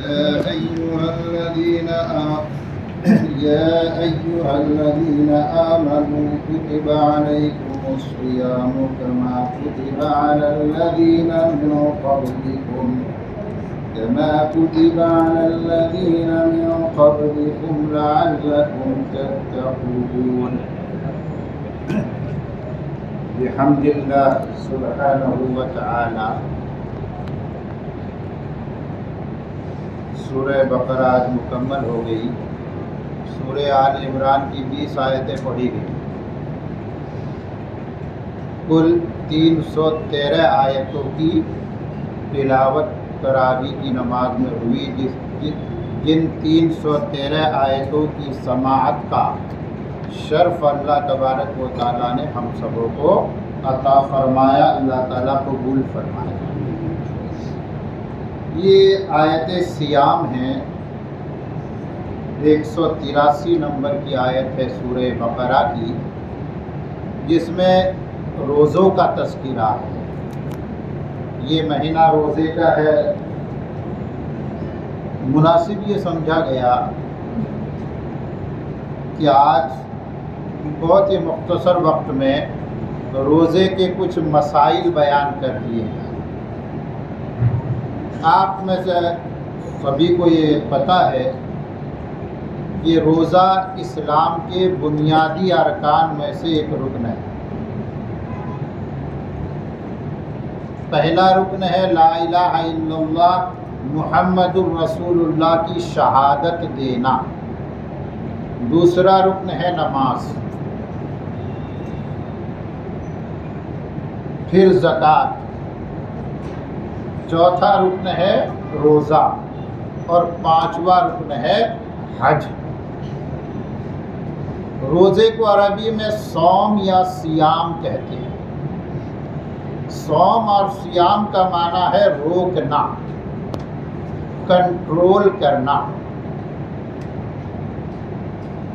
يا أيها الذين آمنوا كتب عليكم الصيام كما كتب على الذين من قبلكم لعلكم تتقون. بحمد اللہ سبحانہ وتعالی سورہ بقرہ آج مکمل ہو گئی. سورہ آل عمران کی 20 آیتیں پڑھی گئی. کل 313 آیتوں کی تلاوت تراویح کی نماز میں ہوئی، جن 313 آیتوں کی سماعت کا شرف اللہ تبارک و تعالیٰ نے ہم سبوں کو عطا فرمایا. اللہ تعالیٰ قبول فرمایا. یہ آیت سیام ہیں. 183 نمبر کی آیت ہے سورہ بقرہ کی، جس میں روزوں کا تذکرہ ہے. یہ مہینہ روزے کا ہے. مناسب یہ سمجھا گیا کہ آج بہت ہی مختصر وقت میں روزے کے کچھ مسائل بیان کر دیے ہیں. آپ میں سے سبھی کو یہ پتہ ہے کہ روزہ اسلام کے بنیادی ارکان میں سے ایک رکن ہے. پہلا رکن ہے لا الہ الا اللہ محمد الرسول اللہ کی شہادت دینا. دوسرا رکن ہے نماز. پھر زکوٰۃ. چوتھا رکن ہے روزہ. اور پانچواں رکن ہے حج. روزے کو عربی میں صوم یا سیام کہتے ہیں. صوم اور سیام کا معنی ہے روکنا، کنٹرول کرنا.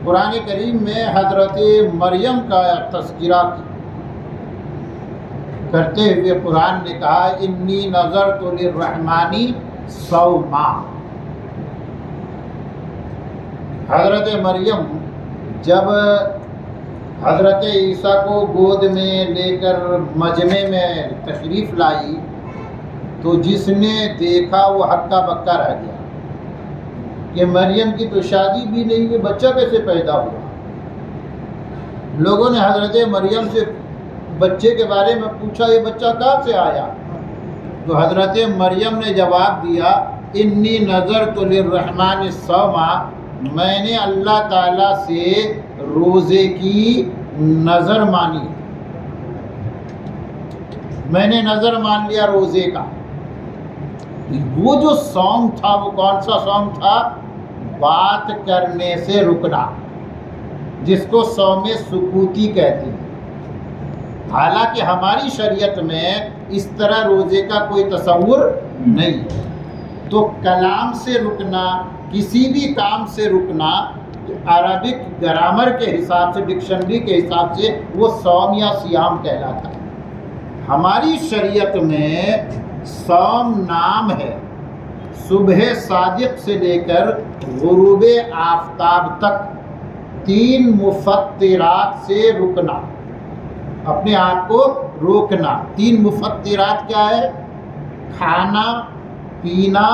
قرآن کریم میں حضرت مریم کا تذکرہ کرتے ہوئے قرآن نے کہا انی نذرت للرحمن صوما. حضرت مریم جب حضرت عیسیٰ کو گود میں لے کر مجمع میں تشریف لائی تو جس نے دیکھا وہ ہکا بکا رہ گیا کہ مریم کی تو شادی بھی نہیں ہوئی، بچہ کیسے پیدا ہوا. لوگوں نے حضرت مریم سے بچے کے بارے میں پوچھا یہ بچہ کہاں سے آیا؟ تو حضرت مریم نے جواب دیا انی نذرت للرحمن صوما، میں نے اللہ تعالیٰ سے روزے کی نظر مانی. میں نے نظر مان لیا روزے کا. وہ جو صوم تھا وہ کون سا صوم تھا؟ بات کرنے سے رکنا، جس کو صوم سکوتی کہتے ہیں. حالانکہ ہماری شریعت میں اس طرح روزے کا کوئی تصور نہیں ہے. تو کلام سے رکنا، کسی بھی کام سے رکنا عربک گرامر کے حساب سے، ڈکشنری کے حساب سے وہ صوم یا سیام کہلاتا ہے. ہماری شریعت میں صوم نام ہے صبح صادق سے لے کر غروب آفتاب تک 3 مفطرات سے رکنا، اپنے آپ کو روکنا. 3 مفطرات کیا ہے؟ کھانا، پینا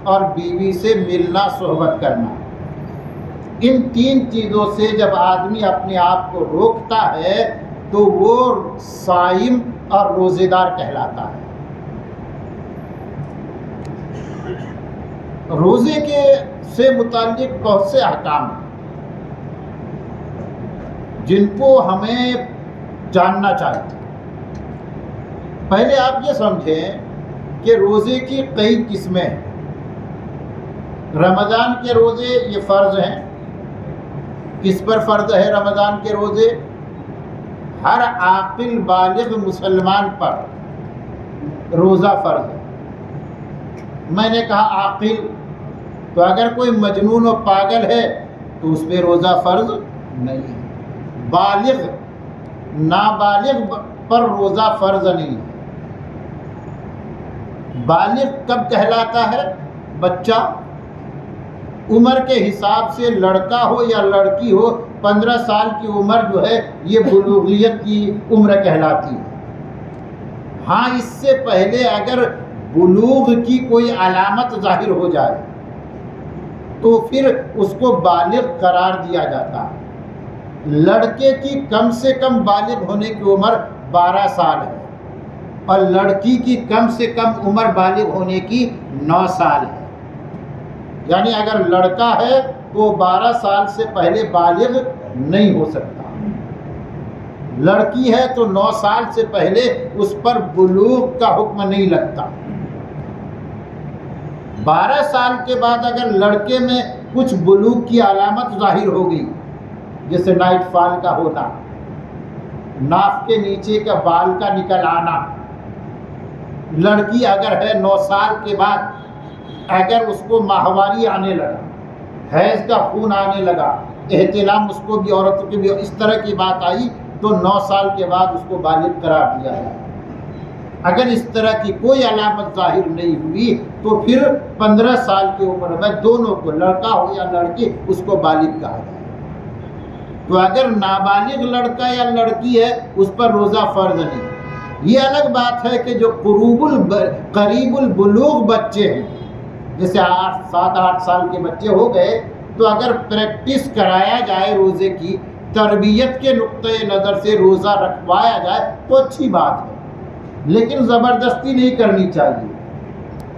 اور بیوی سے ملنا، صحبت کرنا. ان 3 چیزوں سے جب آدمی اپنے آپ کو روکتا ہے تو وہ صائم اور روزے دار کہلاتا ہے. روزے کے سے متعلق بہت سے احکام ہیں جن کو ہمیں جاننا چاہیے. پہلے آپ یہ سمجھیں کہ روزے کی کئی قسمیں ہیں. رمضان کے روزے یہ فرض ہیں. کس پر فرض ہے رمضان کے روزے؟ ہر عاقل بالغ مسلمان پر روزہ فرض ہے. میں نے کہا عاقل، تو اگر کوئی مجنون و پاگل ہے تو اس پہ روزہ فرض نہیں ہے. بالغ، نابالغ پر روزہ فرض نہیں ہے. بالغ کب کہلاتا ہے؟ بچہ عمر کے حساب سے لڑکا ہو یا لڑکی ہو 15 سال کی عمر جو ہے یہ بلوغیت کی عمر کہلاتی ہے۔ ہاں اس سے پہلے اگر بلوغ کی کوئی علامت ظاہر ہو جائے تو پھر اس کو بالغ قرار دیا جاتا ہے۔ لڑکے کی کم سے کم بالغ ہونے کی عمر 12 سال ہے اور لڑکی کی کم سے کم عمر بالغ ہونے کی 9 سال ہے۔ یعنی اگر لڑکا ہے تو 12 سال سے پہلے بالغ نہیں ہو سکتا، لڑکی ہے تو 9 سال سے پہلے اس پر بلوغ کا حکم نہیں لگتا۔ 12 سال کے بعد اگر لڑکے میں کچھ بلوغ کی علامت ظاہر ہو گئی، جیسے نائٹ فال کا ہونا، ناف کے نیچے کا بال کا نکل آنا، لڑکی اگر ہے 9 سال کے بعد اگر اس کو ماہواری آنے لگا، حیض کا خون آنے لگا، احتلام اس کو بھی عورتوں کی بھی اس طرح کی بات آئی تو 9 سال کے بعد اس کو بالغ قرار دیا جائے۔ اگر اس طرح کی کوئی علامت ظاہر نہیں ہوئی تو پھر 15 سال کی عمر میں دونوں کو، لڑکا ہو یا لڑکی، اس کو بالغ کہا جائے۔ تو اگر نابالغ لڑکا یا لڑکی ہے اس پر روزہ فرض نہیں۔ یہ الگ بات ہے کہ جو قریب البلوغ بچے ہیں، جیسے 7-8 سال کے بچے ہو گئے، تو اگر پریکٹس کرایا جائے روزے کی، تربیت کے نقطۂ نظر سے روزہ رکھوایا جائے تو اچھی بات ہے، لیکن زبردستی نہیں کرنی چاہیے۔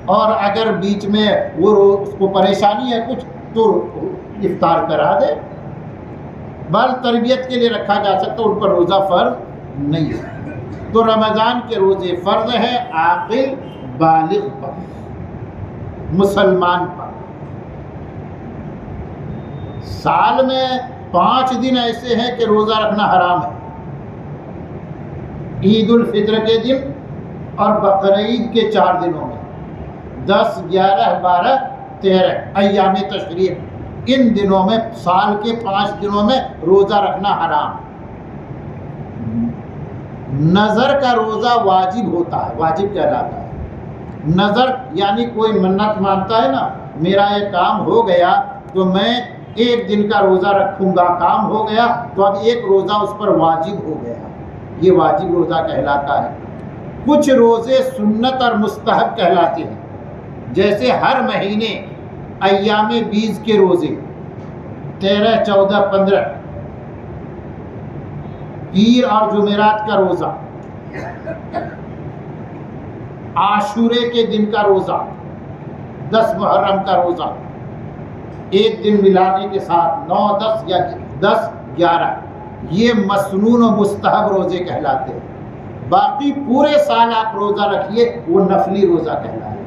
اور اگر بیچ میں وہ اس کو پریشانی ہے کچھ تو افطار کرا دے، بال تربیت کے لیے رکھا جا سکتا، ان پر روزہ فرض نہیں ہے۔ تو رمضان کے روزے فرض ہے عاقل بالغ پر، مسلمان پر۔ سال میں 5 دن ایسے ہیں کہ روزہ رکھنا حرام ہے، عید الفطر کے دن اور بقرعید کے 4 دنوں میں، 10، 11، 12، 13 ایام تشریق، ان دنوں میں، سال کے 5 دنوں میں روزہ رکھنا حرام۔ نظر کا روزہ واجب ہوتا ہے، واجب کہلاتا ہے۔ نظر یعنی کوئی منت مانتا ہے نا، میرا یہ کام ہو گیا تو میں 1 دن کا روزہ رکھوں گا، کام ہو گیا تو اب 1 روزہ اس پر واجب ہو گیا، یہ واجب روزہ کہلاتا ہے۔ کچھ روزے سنت اور مستحب کہلاتے ہیں، جیسے ہر مہینے ایام 20 کے روزے، 13، 14، 15، پیر اور جمعرات کا روزہ، عاشورے کے دن کا روزہ، 10 محرم کا روزہ، 1 دن ملانے کے ساتھ 9، 10 یا 10، 11، یہ مسنون و مستحب روزے کہلاتے ہیں۔ باقی پورے سال آپ روزہ رکھیے، وہ نفلی روزہ کہلائے۔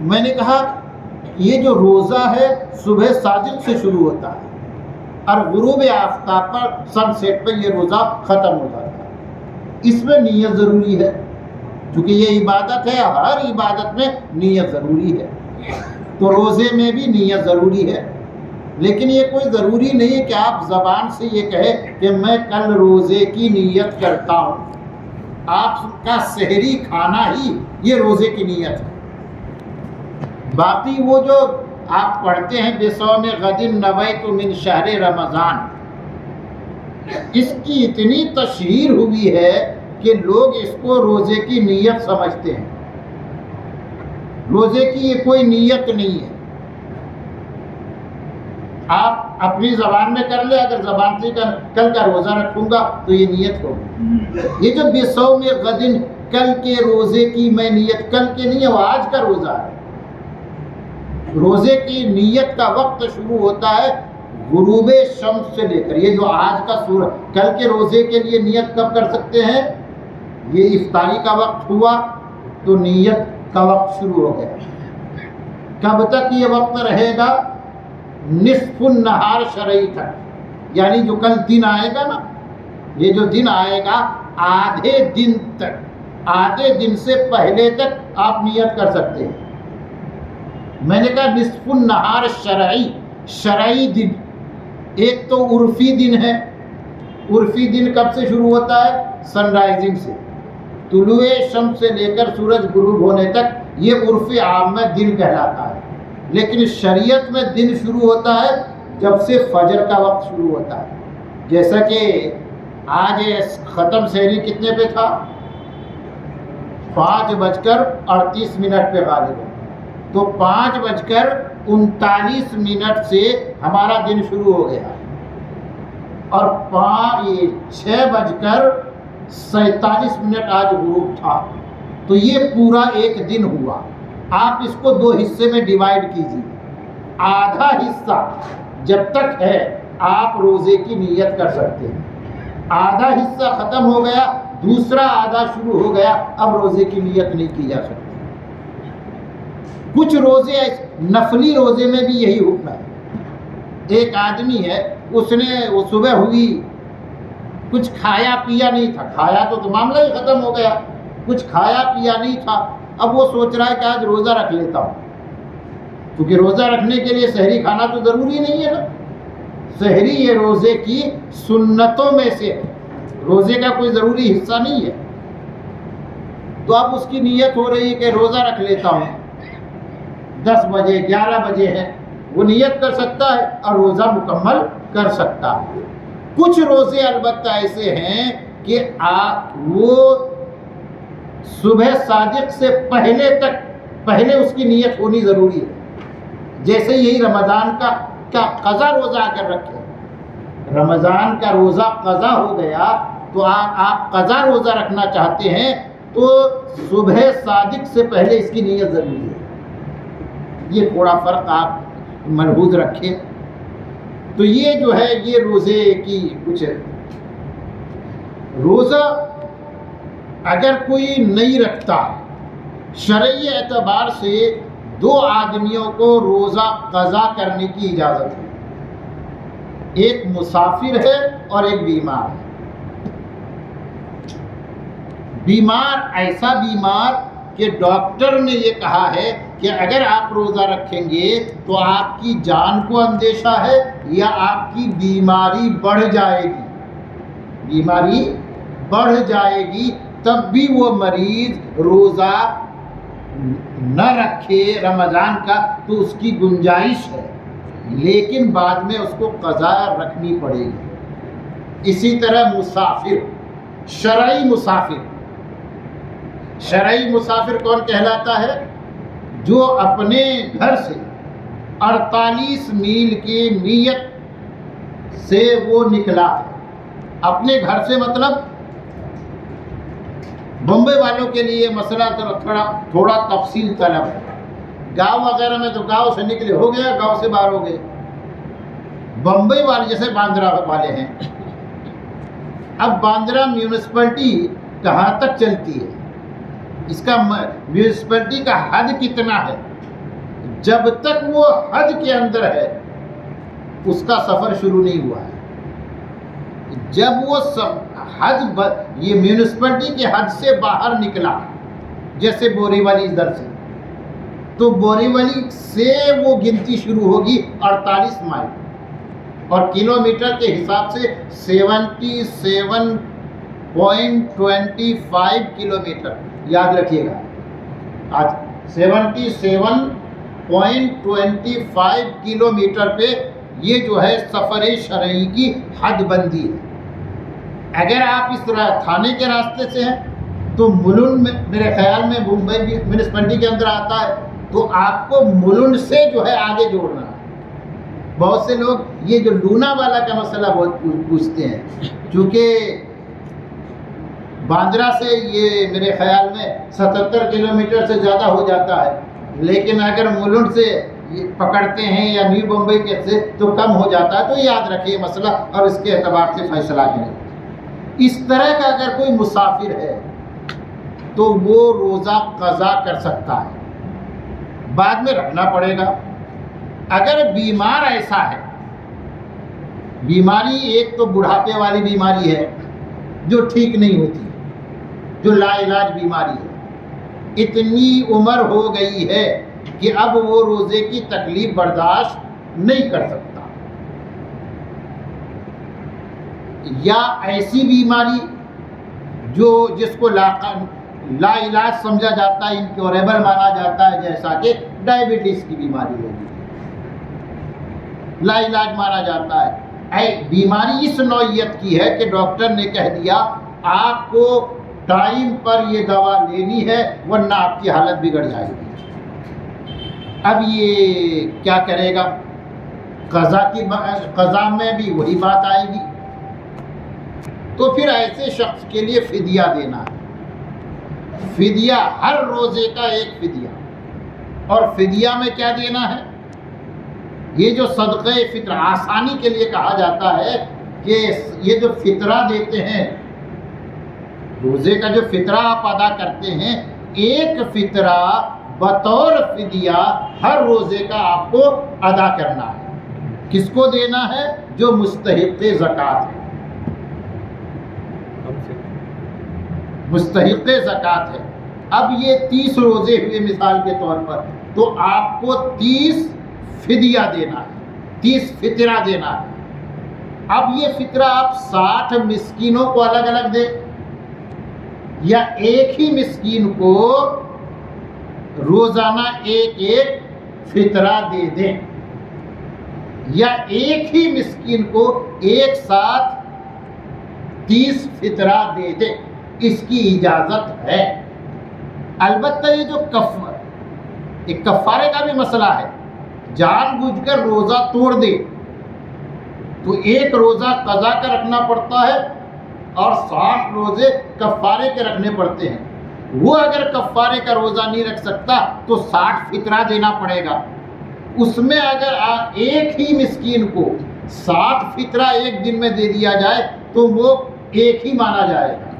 میں نے کہا یہ جو روزہ ہے صبح صادق سے شروع ہوتا ہے اور غروب آفتاب پر، سن سیٹ پہ یہ روزہ ختم ہو جاتا ہے۔ اس میں نیت ضروری ہے، کیونکہ یہ عبادت ہے، ہر عبادت میں نیت ضروری ہے، تو روزے میں بھی نیت ضروری ہے۔ لیکن یہ کوئی ضروری نہیں ہے کہ آپ زبان سے یہ کہیں کہ میں کل روزے کی نیت کرتا ہوں۔ آپ کا سحری کھانا ہی یہ روزے کی نیت ہے۔ باقی وہ جو آپ پڑھتے ہیں بصوم غد نویت من شہر رمضان، اس کی اتنی تشہیر ہوئی ہے کہ لوگ اس کو روزے کی نیت سمجھتے ہیں۔ روزے کی یہ کوئی نیت نہیں ہے، آپ اپنی زبان میں کر لیں، اگر زبان سے کل کا روزہ رکھوں گا تو یہ نیت ہوگی۔ یہ جو بصوم غد، کل کے روزے کی میں نیت، کل کے نہیں ہے، وہ آج کا روزہ ہے۔ روزے کی نیت کا وقت شروع ہوتا ہے غروب شمس سے لے کر، یہ جو آج کا سورج، کل کے روزے کے لیے نیت کب کر سکتے ہیں؟ یہ افطاری کا وقت ہوا تو نیت کا وقت شروع ہو گیا۔ کب تک یہ وقت رہے گا؟ نصف النہار شرعی تک، یعنی جو کل دن آئے گا نا، یہ جو دن آئے گا آدھے دن تک، آدھے دن سے پہلے تک آپ نیت کر سکتے ہیں۔ میں نے کہا نصف النہار شرعی، شرعی دن، ایک تو عرفی دن ہے۔ عرفی دن کب سے شروع ہوتا ہے؟ سن رائزنگ سے، طلوع شمس سے لے کر سورج غروب ہونے تک یہ عرف عام میں دن کہلاتا ہے، لیکن شریعت میں دن شروع ہوتا ہے جب سے فجر کا وقت شروع ہوتا ہے. جیسا کہ آج ختم سحری کتنے پہ تھا؟ 5:38 پہ غالب ہے. تو 5:39 سے ہمارا دن شروع ہو گیا، اور 6:47 آج غروب تھا. تو یہ پورا ایک دن ہوا. آپ اس کو 2 حصے میں ڈیوائیڈ کیجیے. آدھا حصہ جب تک ہے آپ روزے کی نیت کر سکتے ہیں، آدھا حصہ ختم ہو گیا، دوسرا آدھا شروع ہو گیا، اب روزے کی نیت نہیں کی جا سکتی. کچھ روزے نفلی روزے میں بھی یہی حکم ہے. ایک آدمی ہے، اس نے وہ صبح ہوئی، کچھ کھایا پیا نہیں تھا، کھایا تو معاملہ ہی ختم ہو گیا، کچھ کھایا پیا نہیں تھا، اب وہ سوچ رہا ہے کہ آج روزہ رکھ لیتا ہوں. کیونکہ روزہ رکھنے کے لیے سحری کھانا تو ضروری نہیں ہے نا. سحری یہ روزے کی سنتوں میں سے ہے، روزے کا کوئی ضروری حصہ نہیں ہے. تو اب اس کی نیت ہو رہی ہے کہ روزہ رکھ لیتا ہوں، 10 بجے 11 بجے ہے، وہ نیت کر سکتا ہے اور روزہ مکمل کر سکتا ہے. کچھ روزے البتہ ایسے ہیں کہ وہ صبح صادق سے پہلے اس کی نیت ہونی ضروری ہے. جیسے یہی رمضان کا قضا روزہ اگر رکھے، رمضان کا روزہ قضا ہو گیا تو آپ قضا روزہ رکھنا چاہتے ہیں تو صبح صادق سے پہلے اس کی نیت ضروری ہے. یہ تھوڑا فرق آپ ملحوظ رکھیں. تو یہ جو ہے یہ روزے کی کچھ ہے. روزہ اگر کوئی نہیں رکھتا، شرعی اعتبار سے 2 آدمیوں کو روزہ قضا کرنے کی اجازت ہے. ایک مسافر ہے اور ایک بیمار ہے. بیمار ایسا بیمار کہ ڈاکٹر نے یہ کہا ہے کہ اگر آپ روزہ رکھیں گے تو آپ کی جان کو اندیشہ ہے یا آپ کی بیماری بڑھ جائے گی، بیماری بڑھ جائے گی، تب بھی وہ مریض روزہ نہ رکھے رمضان کا تو اس کی گنجائش ہے، لیکن بعد میں اس کو قضا رکھنی پڑے گی. اسی طرح مسافر، شرعی مسافر کون کہلاتا ہے؟ جو اپنے گھر سے 48 میل کی نیت سے وہ نکلا ہے. اپنے گھر سے مطلب بمبئی والوں کے لیے مسئلہ تھوڑا تفصیل طلب ہے. گاؤں وغیرہ میں تو گاؤں سے نکلے ہو گیا، گاؤں سے باہر ہو گئے. بمبئی والے جیسے باندرا والے ہیں، اب باندرا میونسپلٹی کہاں تک چلتی ہے، اس کا میونسپلٹی کا حد کتنا ہے، جب تک وہ حد کے اندر ہے اس کا سفر شروع نہیں ہوا ہے. جب وہ یہ میونسپلٹی کے حد سے باہر نکلا، جیسے بوری والی ادھر سے، تو بوری والی سے وہ گنتی شروع ہوگی 48 مائل، اور کلومیٹر کے حساب سے 77.25 کلومیٹر. یاد رکھیے گا، آج 77.25 کلومیٹر پہ یہ جو ہے سفر شرعی کی حد بندی ہے. اگر آپ اس تھانے کے راستے سے ہیں تو ملن میں میرے خیال میں ممبئی میونسپلٹی کے اندر آتا ہے، تو آپ کو ملن سے جو ہے آگے جوڑنا ہے. بہت سے لوگ یہ جو لونا والا کا مسئلہ بہت پوچھتے ہیں، چونکہ باندرا سے یہ میرے خیال میں 77 کلومیٹر سے زیادہ ہو جاتا ہے، لیکن اگر ملن سے پکڑتے ہیں یا نیو بمبئی کے سے تو کم ہو جاتا ہے. تو یاد رکھیے مسئلہ اور اس کے اعتبار سے فیصلہ کریں. اس طرح کا اگر کوئی مسافر ہے تو وہ روزہ قضا کر سکتا ہے، بعد میں رکھنا پڑے گا. اگر بیمار ایسا ہے، بیماری ایک تو بڑھاپے والی بیماری ہے جو ٹھیک نہیں ہوتی، جو لا علاج بیماری ہے، اتنی عمر ہو گئی ہے کہ اب وہ روزے کی تکلیف برداشت نہیں کر سکتا، یا ایسی بیماری جس کو لا علاج سمجھا جاتا ہے، انکیوریبل مانا جاتا ہے، جیسا کہ ڈائبٹیز کی بیماری ہوگی، لا علاج مانا جاتا ہے۔ بیماری اس نوعیت کی ہے کہ ڈاکٹر نے کہہ دیا آپ کو ٹائم پر یہ دوا لینی ہے ورنہ آپ کی حالت بگڑ جائے گی۔ اب یہ کیا کرے گا؟ قضا میں بھی وہی بات آئے گی، تو پھر ایسے شخص کے لیے فدیہ دینا ہے۔ فدیہ ہر روزے کا ایک فدیہ، اور فدیہ میں کیا دینا ہے؟ یہ جو صدقہ فطرہ آسانی کے لیے کہا جاتا ہے کہ یہ جو فطرہ دیتے ہیں، روزے کا جو فطرہ آپ ادا کرتے ہیں، ایک فطرہ بطور فدیہ ہر روزے کا آپ کو ادا کرنا ہے۔ کس کو دینا ہے؟ جو مستحق زکوٰۃ ہے، مستحق زکوٰۃ ہے۔ اب یہ 30 روزے ہوئے مثال کے طور پر، تو آپ کو 30 فدیہ دینا ہے، 30 فطرہ دینا ہے۔ اب یہ فطرہ آپ 60 مسکینوں کو الگ الگ دیں، یا ایک ہی مسکین کو روزانہ ایک فطرہ دے دیں، یا ایک ہی مسکین کو ایک ساتھ 30 فطرہ دے دیں، اس کی اجازت ہے۔ البتہ یہ جو ایک کفارے کا بھی مسئلہ ہے، جان بوجھ کر روزہ توڑ دے تو ایک روزہ قضا کا رکھنا پڑتا ہے اور 60 روزے کفارے کے رکھنے پڑتے ہیں۔ وہ اگر کفارے کا روزہ نہیں رکھ سکتا تو 60 فطرہ دینا پڑے گا۔ اس میں اگر ایک ہی مسکین کو 60 فطرہ ایک دن میں دے دیا جائے تو وہ ایک ہی مانا جائے گا۔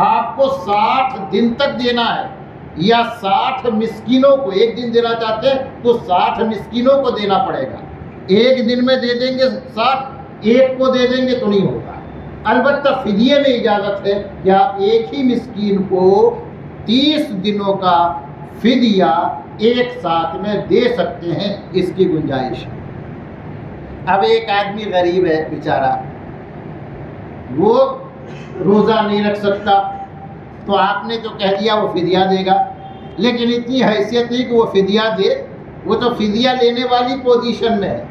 آپ کو 60 دن تک دینا ہے، یا 60 مسکینوں کو ایک دن دینا چاہتے ہیں تو 60 مسکینوں کو دینا پڑے گا۔ ایک دن میں دے دیں گے 60، ایک کو دے دیں گے تو نہیں ہوگا۔ البتہ فدیے میں اجازت ہے کہ آپ ایک ہی مسکین کو 30 دنوں کا فدیہ ایک ساتھ میں دے سکتے ہیں، اس کی گنجائش ہے۔ اب ایک آدمی غریب ہے بیچارہ، وہ روزہ نہیں رکھ سکتا، تو آپ نے تو کہہ دیا وہ فدیہ دے گا، لیکن اتنی حیثیت نہیں کہ وہ فدیہ دے، وہ تو فدیہ لینے والی پوزیشن میں ہے،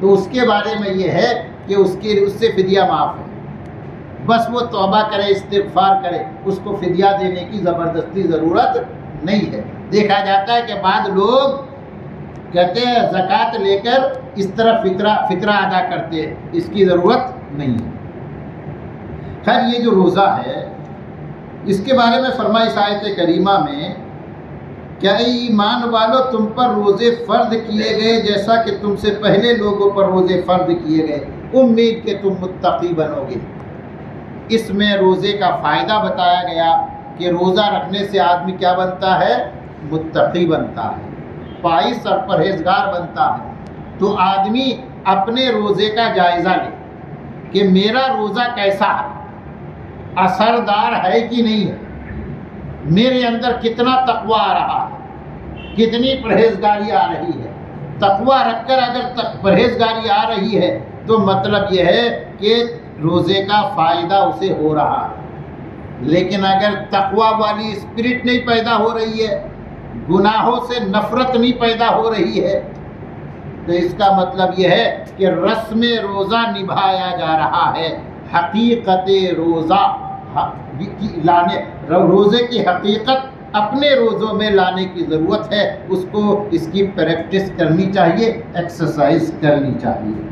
تو اس کے بارے میں یہ ہے کہ اس سے فدیہ معاف ہے، بس وہ توبہ کرے، استغفار کرے، اس کو فدیہ دینے کی زبردستی ضرورت نہیں ہے۔ دیکھا جاتا ہے کہ بعض لوگ کہتے ہیں زکوٰۃ لے کر اس طرح فطرہ ادا کرتے ہیں، اس کی ضرورت نہیں ہے۔ خیر، یہ جو روزہ ہے اس کے بارے میں فرمایا اس آیت کریمہ میں، کیا اے ایمان والو تم پر روزے فرض کیے گئے جیسا کہ تم سے پہلے لوگوں پر روزے فرض کیے گئے، امید کہ تم متقی بنو گے۔ اس میں روزے کا فائدہ بتایا گیا کہ روزہ رکھنے سے آدمی کیا بنتا ہے؟ متقی بنتا ہے، پائس اور پرہیزگار بنتا ہے۔ تو آدمی اپنے روزے کا جائزہ لے کہ میرا روزہ کیسا ہے، اثردار ہے کہ نہیں ہے، میرے اندر کتنا تقویٰ آ رہا ہے، کتنی پرہیزگاری آ رہی ہے۔ تقویٰ رکھ کر اگر پرہیزگاری آ رہی ہے تو مطلب یہ ہے کہ روزے کا فائدہ اسے ہو رہا ہے۔ لیکن اگر تقویٰ والی اسپرٹ نہیں پیدا ہو رہی ہے، گناہوں سے نفرت نہیں پیدا ہو رہی ہے، تو اس کا مطلب یہ ہے کہ رسم روزہ نبھایا جا رہا ہے، حقیقت روزہ روزے کی حقیقت اپنے روزوں میں لانے کی ضرورت ہے، اس کو اس کی پریکٹس کرنی چاہیے، ایکسرسائز کرنی چاہیے۔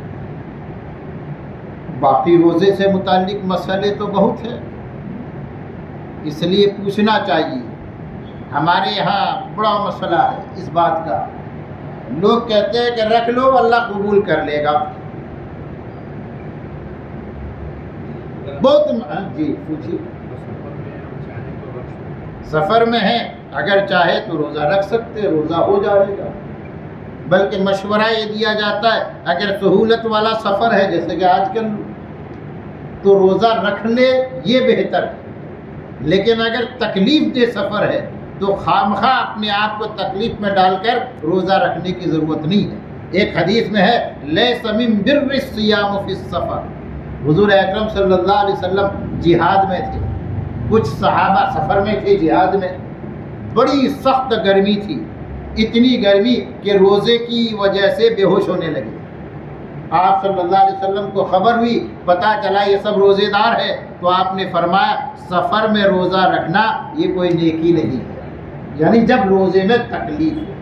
باقی روزے سے متعلق مسئلے تو بہت ہیں، اس لیے پوچھنا چاہیے۔ ہمارے یہاں بڑا مسئلہ ہے اس بات کا، لوگ کہتے ہیں کہ رکھ لو اللہ قبول کر لے گا۔ بہت جی پوچھیے۔ سفر میں ہے، اگر چاہے تو روزہ رکھ سکتے، روزہ ہو جائے گا۔ بلکہ مشورہ یہ دیا جاتا ہے اگر سہولت والا سفر ہے جیسے کہ آج کل، تو روزہ رکھ لے، یہ بہتر ہے۔ لیکن اگر تکلیف دہ سفر ہے تو خامخواہ اپنے آپ کو تکلیف میں ڈال کر روزہ رکھنے کی ضرورت نہیں ہے۔ ایک حدیث میں ہے لیس من بر الصیام فی السفر، حضور اکرم صلی اللہ علیہ وسلم جہاد میں تھے، کچھ صحابہ سفر میں تھے جہاد میں، بڑی سخت گرمی تھی، اتنی گرمی کہ روزے کی وجہ سے بے ہوش ہونے لگے۔ آپ صلی اللہ علیہ وسلم کو خبر ہوئی، پتہ چلا یہ سب روزے دار ہے، تو آپ نے فرمایا سفر میں روزہ رکھنا یہ کوئی نیکی نہیں ہے، یعنی جب روزے میں تکلیف ہو۔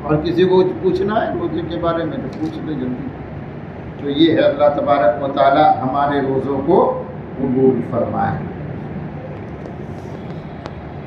اور کسی کو پوچھنا ہے روزے کے بارے میں تو پوچھ لیں جلدی۔ تو یہ ہے، اللہ تبارک و تعالی ہمارے روزوں کو قبول فرمائے۔